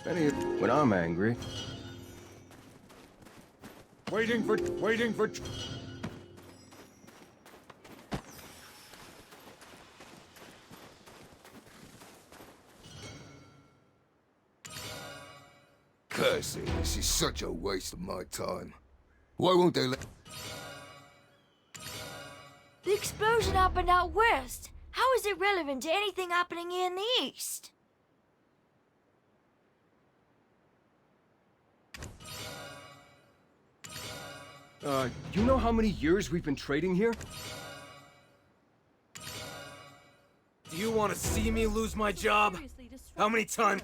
When I'm angry. Waiting for... Cursey, this is such a waste of my time. Why won't they let... The explosion happened out west. How is it relevant to anything happening here in the east? You know how many years we've been trading here? Do you want to see me lose my job? How many times?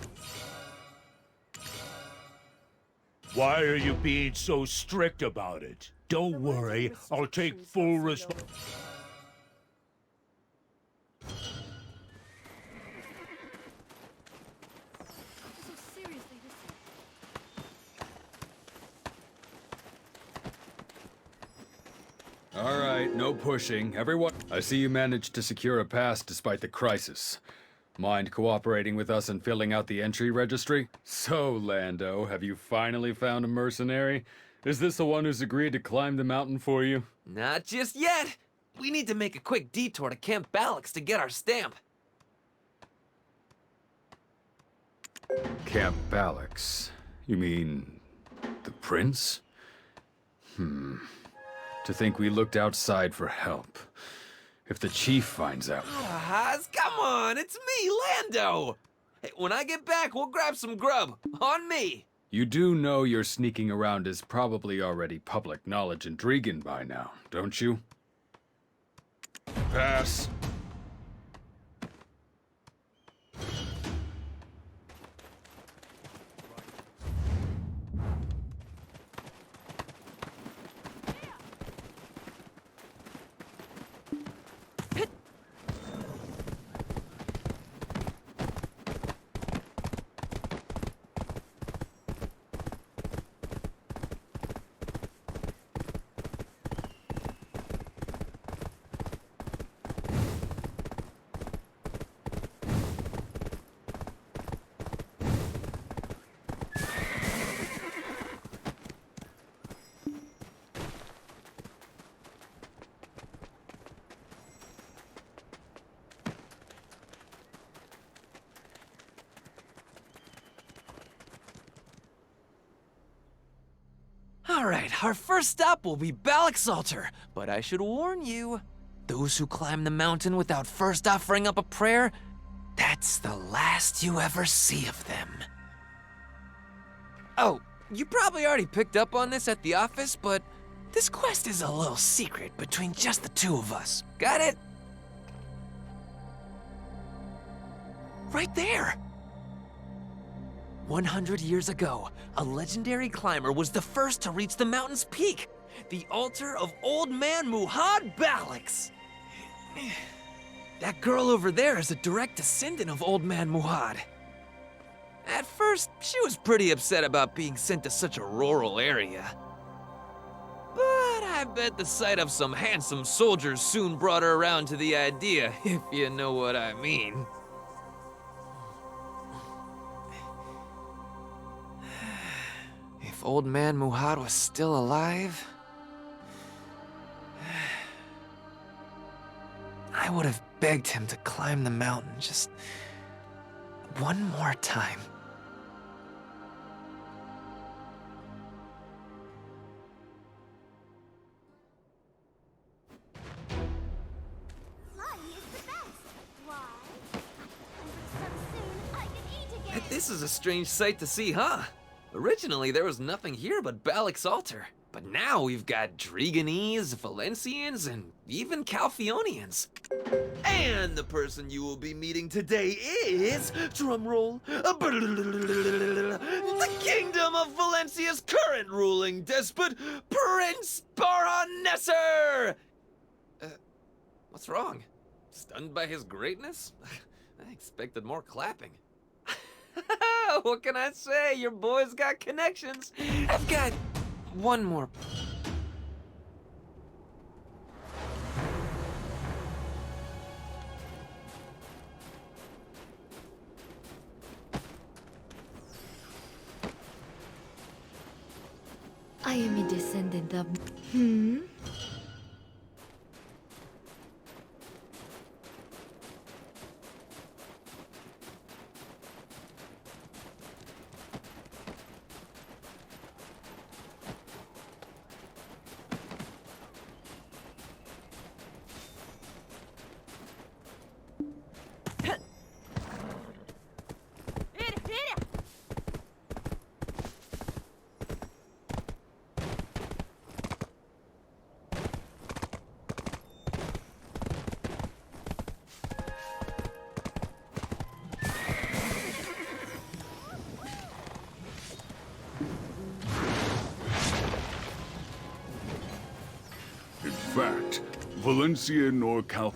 Why are you being so strict about it? Don't worry, I'll take full responsibility. All right, no pushing. Everyone, I see you managed to secure a pass despite the crisis. Mind cooperating with us and filling out the entry registry? So, Lando, have you finally found a mercenary? Is this the one who's agreed to climb the mountain for you? Not just yet. We need to make a quick detour to Camp Balix to get our stamp. Camp Balix? You mean... the prince? To think we looked outside for help. If the chief finds out... Haas, come on, it's me, Lando! Hey, when I get back, we'll grab some grub. On me! You do know your sneaking around is probably already public knowledge in Dragan by now, don't you? Pass. Alright, our first stop will be Balix Altar, but I should warn you, those who climb the mountain without first offering up a prayer, that's the last you ever see of them. Oh, you probably already picked up on this at the office, but this quest is a little secret between just the two of us. Got it? Right there! 100 years ago, a legendary climber was the first to reach the mountain's peak, the altar of Old Man Muhad Balix. That girl over there is a direct descendant of Old Man Muhad. At first, she was pretty upset about being sent to such a rural area. But I bet the sight of some handsome soldiers soon brought her around to the idea, if you know what I mean. If Old Man Muhad was still alive, I would have begged him to climb the mountain just one more time. This is a strange sight to see, huh? Originally, there was nothing here but Balix Altar. But now we've got Draganese, Valencians, and even Calphionians. And the person you will be meeting today is, drumroll, the Kingdom of Valencia's current ruling despot, Prince Baron-Nesser! What's wrong? Stunned by his greatness? I expected more clapping. What can I say? Your boy's got connections. I've got one more. Did the... In fact, Valencia nor Cal...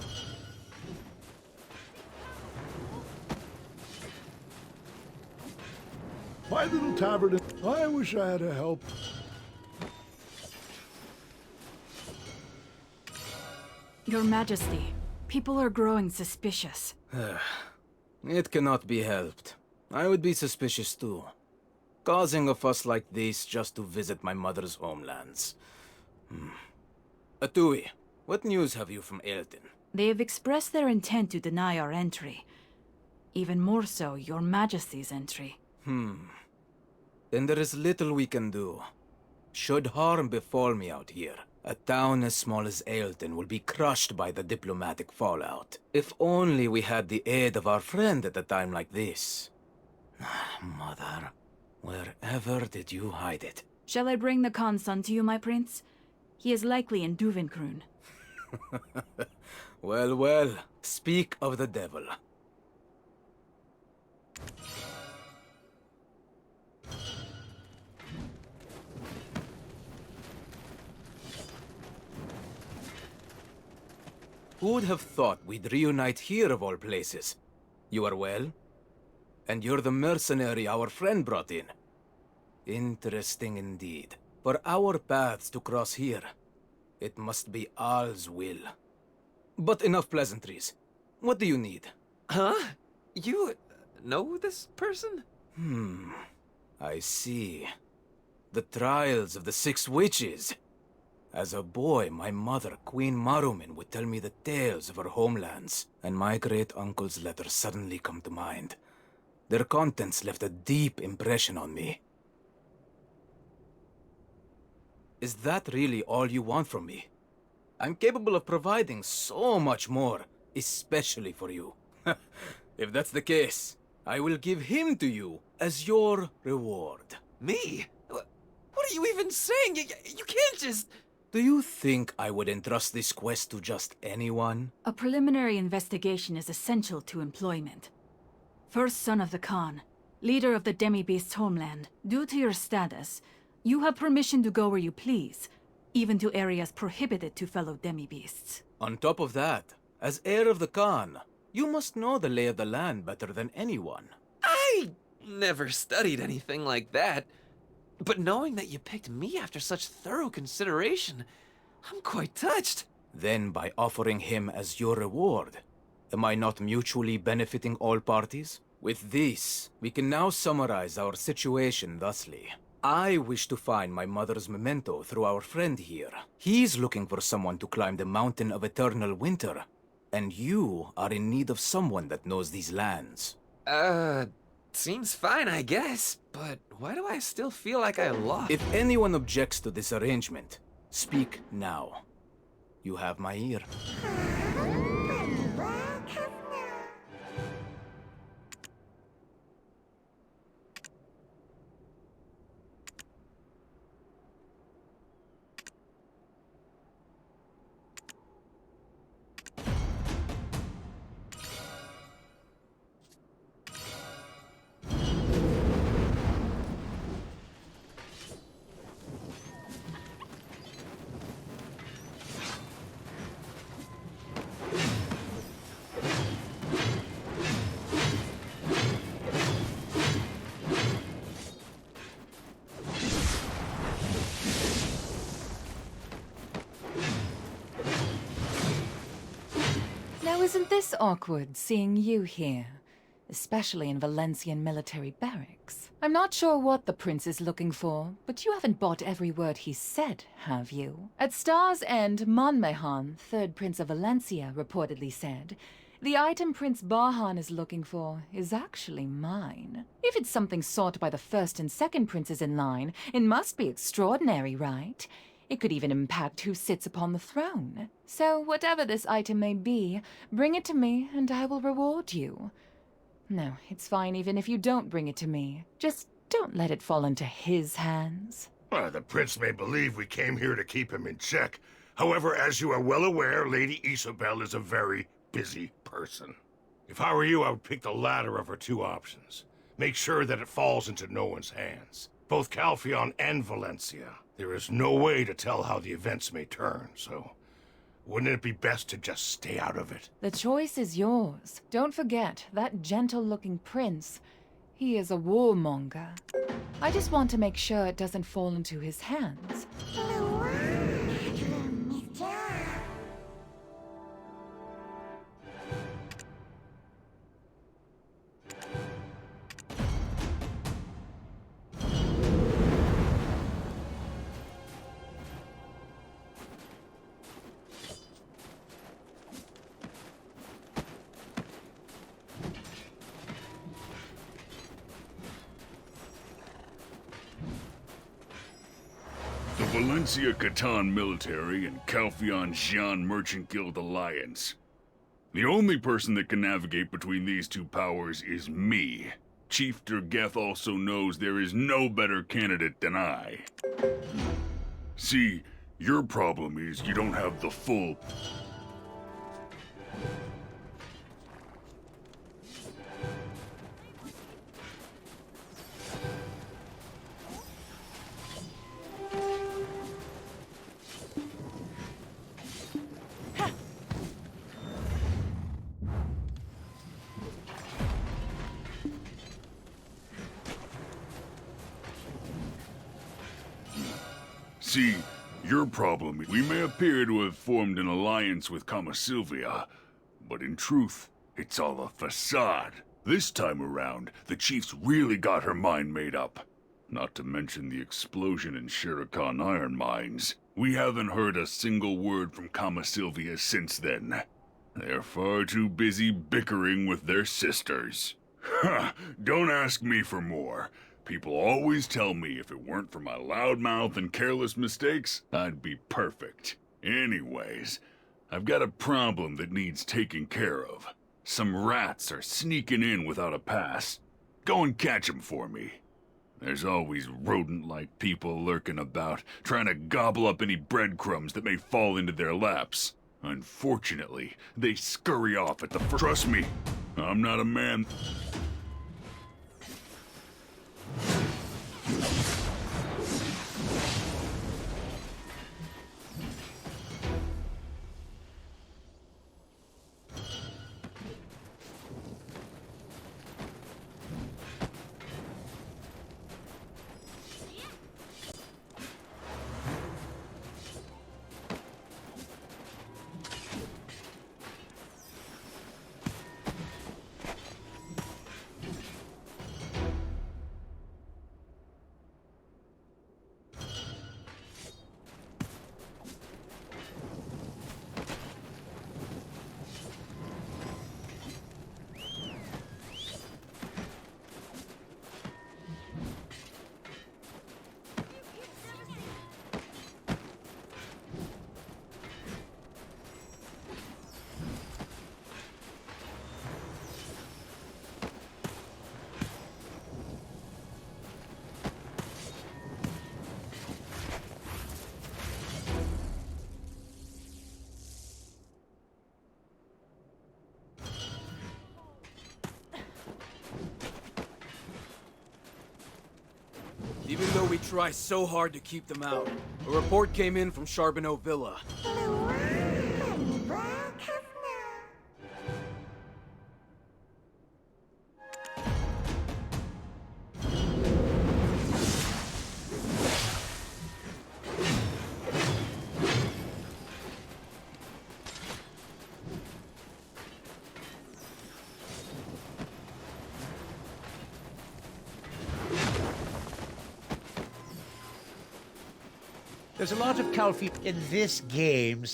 My little tavern. I wish I had a help. Your Majesty, people are growing suspicious. It cannot be helped. I would be suspicious too. Causing a fuss like this just to visit my mother's homelands. Atui, what news have you from Elton? They have expressed their intent to deny our entry. Even more so, Your Majesty's entry. Then there is little we can do. Should harm befall me out here, a town as small as Ailton will be crushed by the diplomatic fallout. If only we had the aid of our friend at a time like this. Mother, wherever did you hide it? Shall I bring the Khan's son to you, my prince? He is likely in Duvenkroon. Well, well, speak of the devil. Who would have thought we'd reunite here of all places? You are well? And you're the mercenary our friend brought in. Interesting indeed. For our paths to cross here, it must be Al's will. But enough pleasantries. What do you need? Huh? You know this person? I see. The trials of the 6 witches. As a boy, my mother, Queen Marumin, would tell me the tales of her homelands, and my great-uncle's letters suddenly come to mind. Their contents left a deep impression on me. Is that really all you want from me? I'm capable of providing so much more, especially for you. If that's the case, I will give him to you as your reward. Me? What are you even saying? You can't just... Do you think I would entrust this quest to just anyone? A preliminary investigation is essential to employment. First son of the Khan, leader of the demi-beast's homeland, due to your status, you have permission to go where you please, even to areas prohibited to fellow demi-beasts. On top of that, as heir of the Khan, you must know the lay of the land better than anyone. I never studied anything like that. But knowing that you picked me after such thorough consideration, I'm quite touched. Then by offering him as your reward, am I not mutually benefiting all parties? With this, we can now summarize our situation thusly. I wish to find my mother's memento through our friend here. He's looking for someone to climb the mountain of eternal winter. And you are in need of someone that knows these lands. Seems fine, I guess. But why do I still feel like I lost? If anyone objects to this arrangement, speak now. You have my ear. Now isn't this awkward, seeing you here? especially in Valencian military barracks. I'm not sure what the prince is looking for, but you haven't bought every word he said, have you? At Star's End, Monmehan, third prince of Valencia, reportedly said, "The item Prince Bahan is looking for is actually mine. If it's something sought by the first and second princes in line, it must be extraordinary, right? It could even impact who sits upon the throne. So whatever this item may be, bring it to me and I will reward you. No, it's fine even if you don't bring it to me. Just don't let it fall into his hands." The prince may believe we came here to keep him in check. However, as you are well aware, Lady Isabel is a very busy person. If I were you, I would pick the latter of her two options. Make sure that it falls into no one's hands. Both Calpheon and Valencia. There is no way to tell how the events may turn, so wouldn't it be best to just stay out of it? The choice is yours. Don't forget, that gentle-looking prince, he is a warmonger. I just want to make sure it doesn't fall into his hands. The Valencia Catan Military and Calpheon Xian Merchant Guild Alliance. The only person that can navigate between these two powers is me. Chief Durgeth also knows there is no better candidate than I. See, your problem is you don't have the full... See, your problem is we may appear to have formed an alliance with Sylvia, but in truth, it's all a facade. This time around, the chief's really got her mind made up. Not to mention the explosion in Shirikan iron mines. We haven't heard a single word from Sylvia since then. They're far too busy bickering with their sisters. Ha! Don't ask me for more. People always tell me if it weren't for my loud mouth and careless mistakes, I'd be perfect. Anyways, I've got a problem that needs taking care of. Some rats are sneaking in without a pass. Go and catch them for me. There's always rodent-like people lurking about, trying to gobble up any breadcrumbs that may fall into their laps. Unfortunately, they scurry off at the first. Trust me, I'm not a man... Even though we try so hard to keep them out, a report came in from Charbonneau Villa. There's a lot of Calfi in this game.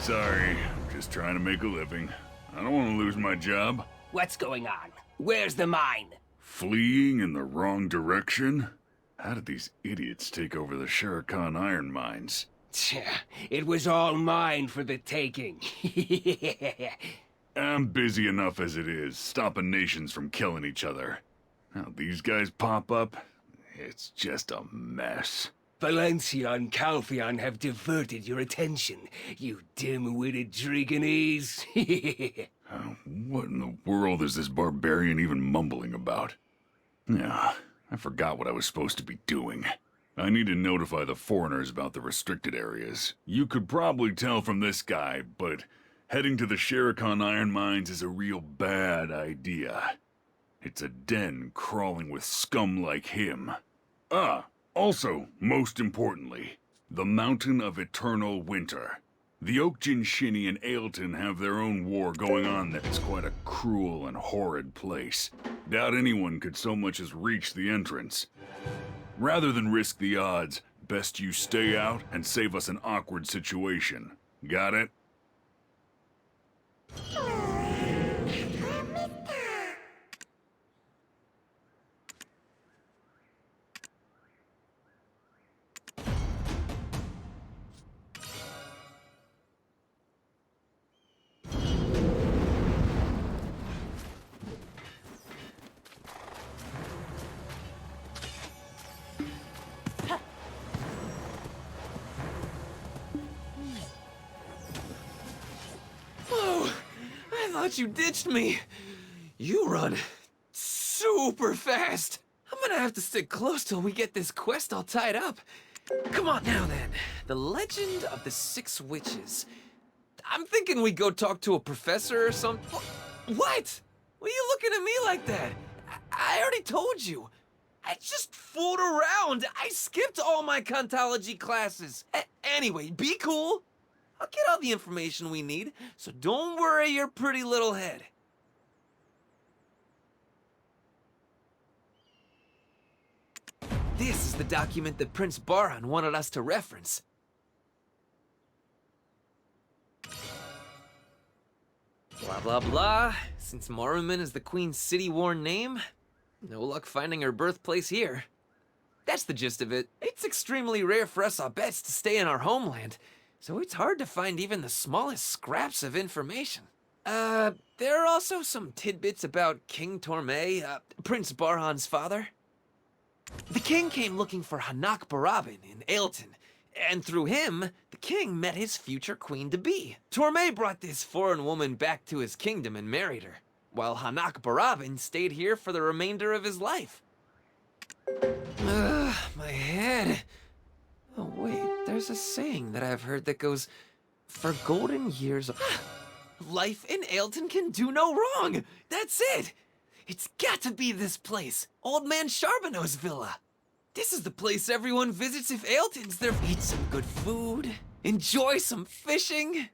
Sorry, I'm just trying to make a living. I don't want to lose my job. What's going on? Where's the mine? Fleeing in the wrong direction? How did these idiots take over the Shurikan iron mines? It was all mine for the taking. I'm busy enough as it is, stopping nations from killing each other. Now these guys pop up, it's just a mess. Valencia and Calpheon have diverted your attention, you dim-witted Dragonese. What in the world is this barbarian even mumbling about? Yeah, I forgot what I was supposed to be doing. I need to notify the foreigners about the restricted areas. You could probably tell from this guy, but heading to the Shurikan iron mines is a real bad idea. It's a den crawling with scum like him. Also, most importantly, the Mountain of Eternal Winter. The Oakjin Shinny and Ailton have their own war going on there. It's quite a cruel and horrid place. Doubt anyone could so much as reach the entrance. Rather than risk the odds, best you stay out and save us an awkward situation. Got it? I thought you ditched me. You run super fast. I'm gonna have to stick close till we get this quest all tied up. Come on now then. The Legend of the Six Witches. I'm thinking we go talk to a professor or something. What? What are you looking at me like that? I already told you. I just fooled around. I skipped all my Kantology classes. Anyway, be cool. I'll get all the information we need, so don't worry your pretty little head. This is the document that Prince Barhan wanted us to reference. Blah, blah, blah. Since Moruman is the Queen's city-worn name, no luck finding her birthplace here. That's the gist of it. It's extremely rare for us Aubets to stay in our homeland, so it's hard to find even the smallest scraps of information. There are also some tidbits about King Torme, Prince Barhan's father. The king came looking for Hanak Barabin in Ailton, and through him, the king met his future queen-to-be. Torme brought this foreign woman back to his kingdom and married her, while Hanak Barabin stayed here for the remainder of his life. My head. Oh wait, there's a saying that I've heard that goes, for golden years life in Ailton can do no wrong! That's it! It's got to be this place, Old Man Charbonneau's villa. This is the place everyone visits if Ailton's there. Eat some good food, enjoy some fishing.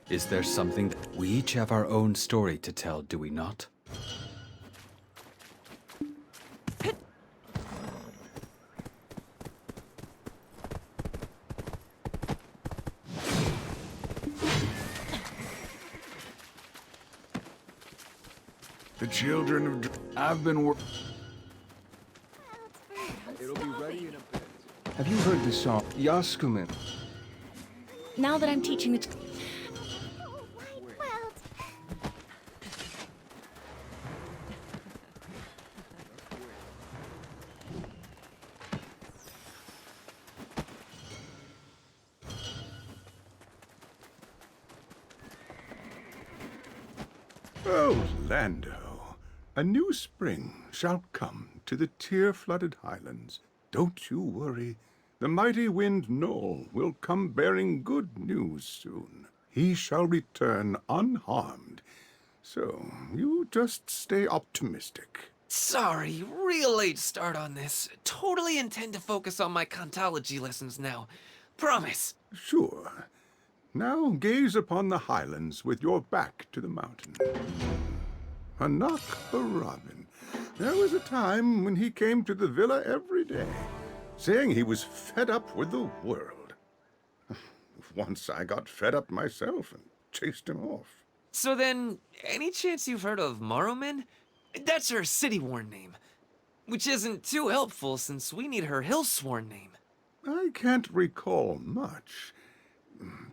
Is there something that... We each have our own story to tell, do we not? The children of... I've been It'll be ready in a bit. Have you heard the song, Yaskumin? Now that I'm teaching the... Oh, Lando, a new spring shall come to the tear-flooded highlands. Don't you worry. The mighty wind Noel will come bearing good news soon. He shall return unharmed. So, you just stay optimistic. Sorry, real late start on this. Totally intend to focus on my contology lessons now. Promise. Sure. Now gaze upon the highlands with your back to the mountain. Hanak Barabin. There was a time when he came to the villa every day, saying he was fed up with the world. Once I got fed up myself and chased him off. So then, any chance you've heard of Maruman? That's her city-worn name. Which isn't too helpful since we need her hill-sworn name. I can't recall much.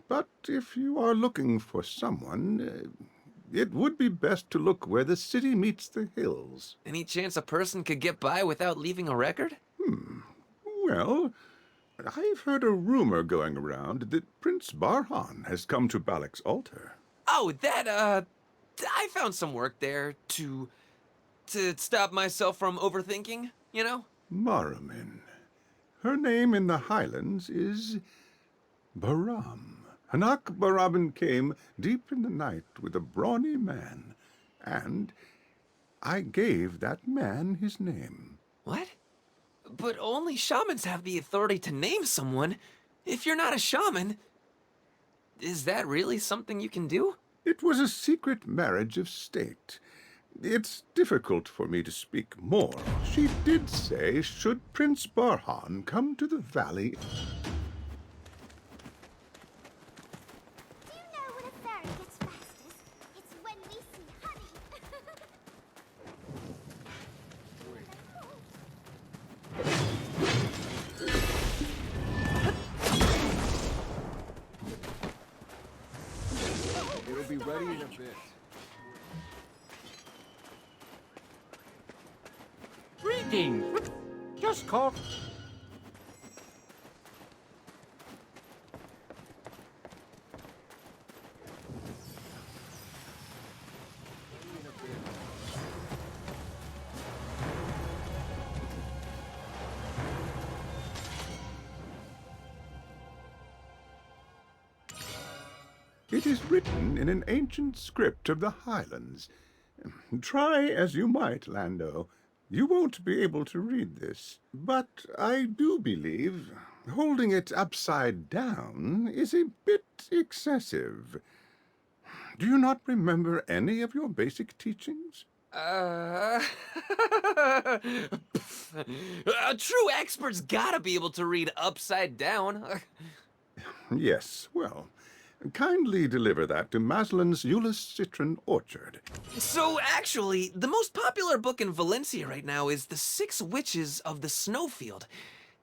But if you are looking for someone, it would be best to look where the city meets the hills. Any chance a person could get by without leaving a record? Well, I've heard a rumor going around that Prince Barhan has come to Balak's altar. Oh, I found some work there to stop myself from overthinking, you know? Marumin. Her name in the Highlands is Baram. Hanak Barabin came deep in the night with a brawny man, and I gave that man his name. What? But only shamans have the authority to name someone. If you're not a shaman, is that really something you can do? It was a secret marriage of state. It's difficult for me to speak more. She did say, should Prince Barhan come to the valley... It'll be ready in a bit. Greetings. Just call. It is written in an ancient script of the Highlands. Try as you might, Lando. You won't be able to read this. But I do believe holding it upside down is a bit excessive. Do you not remember any of your basic teachings? A true expert's gotta be able to read upside down. Yes, well, kindly deliver that to Maslin's Euless Citron Orchard. So actually, the most popular book in Valencia right now is The Six Witches of the Snowfield.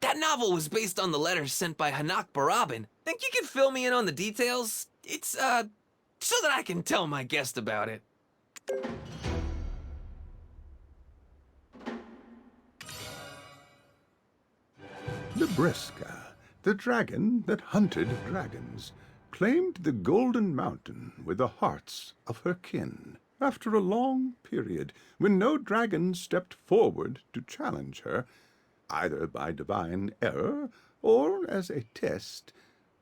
That novel was based on the letters sent by Hanak Barabin. Think you could fill me in on the details? It's, so that I can tell my guest about it. Libresca, the dragon that hunted dragons, claimed the Golden Mountain with the hearts of her kin. After a long period when no dragon stepped forward to challenge her, either by divine error or as a test,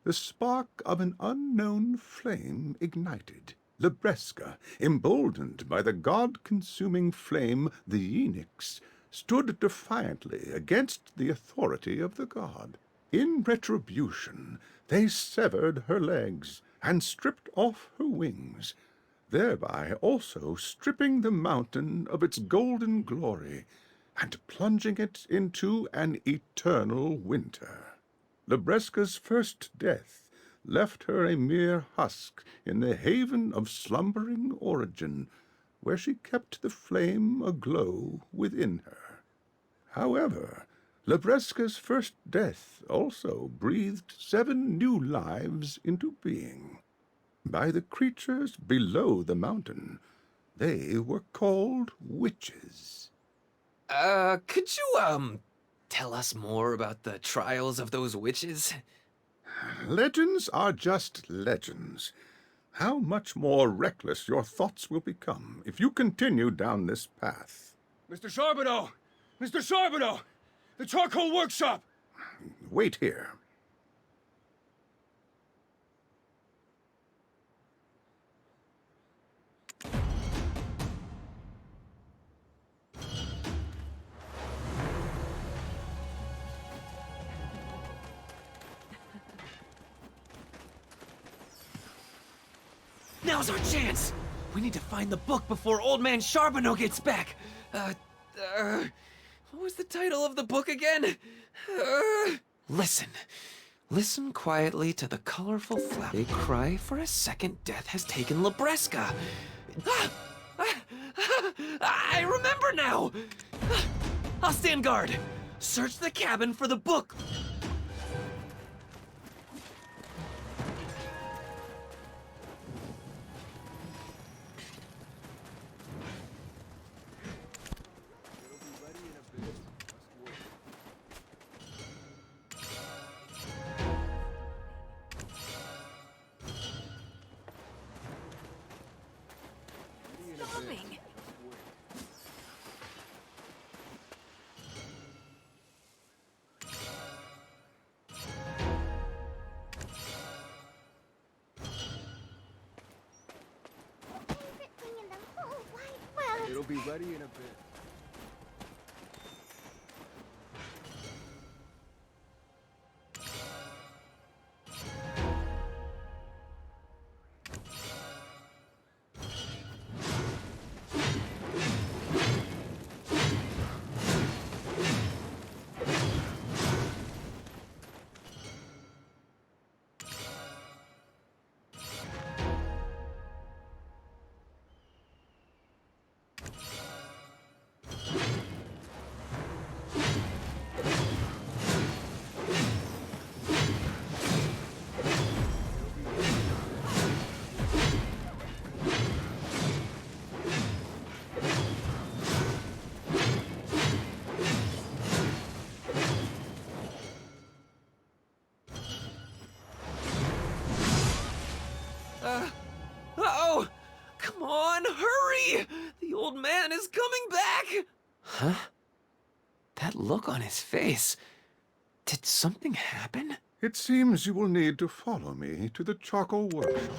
the spark of an unknown flame ignited. Libresca, emboldened by the god-consuming flame, the Enix, stood defiantly against the authority of the god. In retribution, they severed her legs, and stripped off her wings, thereby also stripping the mountain of its golden glory and plunging it into an eternal winter. Lebreska's first death left her a mere husk in the haven of slumbering origin, where she kept the flame aglow within her. However, Lebreska's first death also breathed 7 new lives into being. By the creatures below the mountain, they were called witches. Could you, tell us more about the trials of those witches? Legends are just legends. How much more reckless your thoughts will become if you continue down this path. Mr. Charbonneau! Mr. Charbonneau! The charcoal workshop! Wait here. Now's our chance! We need to find the book before Old Man Charbonneau gets back! What was the title of the book again? Listen. Listen quietly to the colorful flower. They cry for a second death has taken Lebreska. I remember now! I'll stand guard. Search the cabin for the book. It'll be ready in a bit. Uh-oh! Come on, hurry! The old man is coming back! Huh? That look on his face. Did something happen? It seems you will need to follow me to the charcoal workshop.